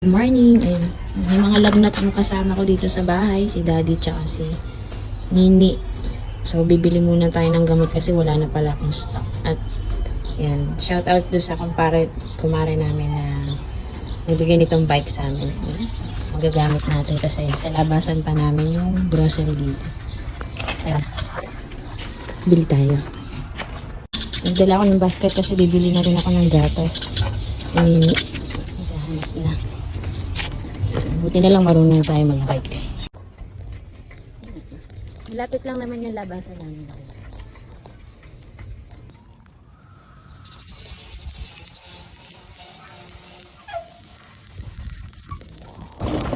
Morning, ay may mga lagnat yung kasama ko dito sa bahay, si Daddy tsaka si Nini. So bibili muna tayo ng gamot kasi wala na pala akong stock. At yan, shout out do sa kumare namin na nagbigay nitong bike sa amin. Magagamit natin kasi sa labasan pa namin yung grocery dito. Ayan, bili tayo. Nagdala ko ng basket kasi bibili na rin ako ng gatas. Maghahanap na. Buti na lang marunong tayo mag-bike. Malapit lang naman yung labasan namin, guys.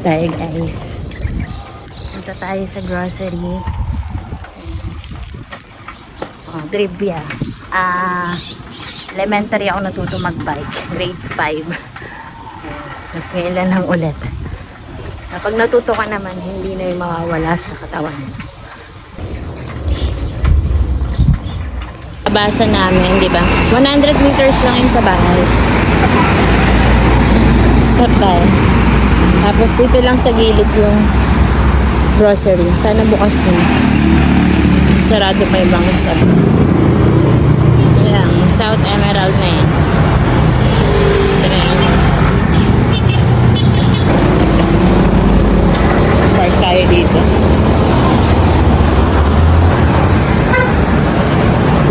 Tayo, guys. Punta tayo sa grocery. Oh, trivia. Elementary ako natuto mag-bike. Grade 5. Mas ngayon lang ng ulit. Kapag natuto ka naman, hindi na yung mawawala sa katawan. Basa namin, di ba? 100 meters lang yun sa bahay. Stop by. Tapos dito lang sa gilid yung grocery. Sana bukas yun. Sarado pa yung mga stop. Yan, South Emerald na yan. Ito na yung park tayo dito.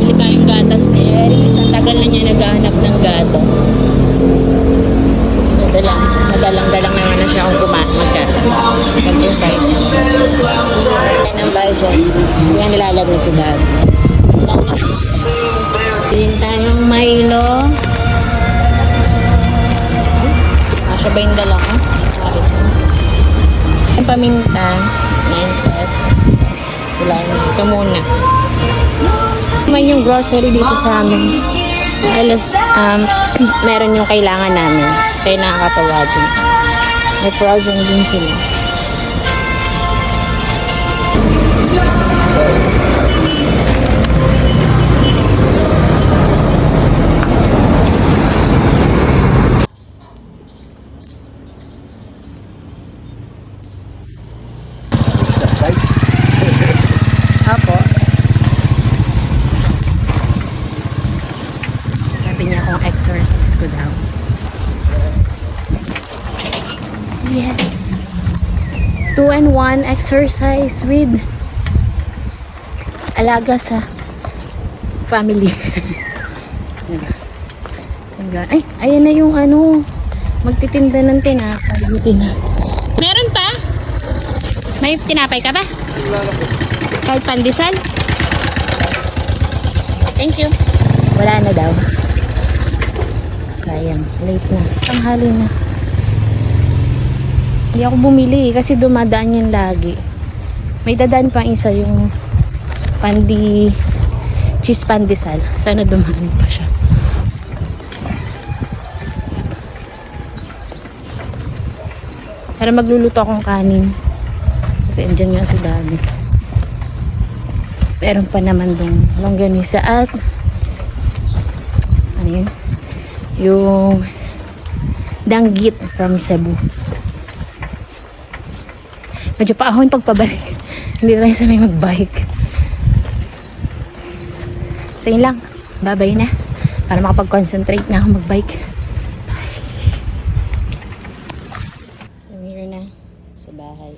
Bili tayong gatas ni Eris. Ang tagal na niya naghahanap ng gatas. So madalang-dalang naman na siya kung maggatas. Ganito yung size. Yan ang budget. Kasi nga nilalaglag si Dad. Lang na. Bilhin tayong Milo. Asya ba yung dala ko? Bakit? Ang paminta, 9 pesos. Ito muna. May yung grocery dito sa amin. Alas, meron yung kailangan namin. Kaya nakakatawa din. May frozen din sila. Apo. Sabi niya kung exercise ko daw. Yes. 2-in-1 exercise with alaga sa family. Ay, ayan na yung ano, magtitinda ng tinapay. Meron pa? May tinapay ka ba? Kahit pandesal? Thank you. Wala na daw. Sayang, late na. Tanghali na. Hindi ako bumili kasi dumadaan yan lagi. May dadaan pa isa yung cheese pandesal. Sana dumaan pa siya. Para magluluto akong kanin. Kasi andyan nga si Daddy. Meron pa naman dong longganisa at ano yun? Yung danggit from Cebu. Medyo paahon pagpabalik. Hindi na tayo sanay mag-bike. So yun lang. Babay na. Para makapag-concentrate na ako mag-bike. I'm here na sa bahay.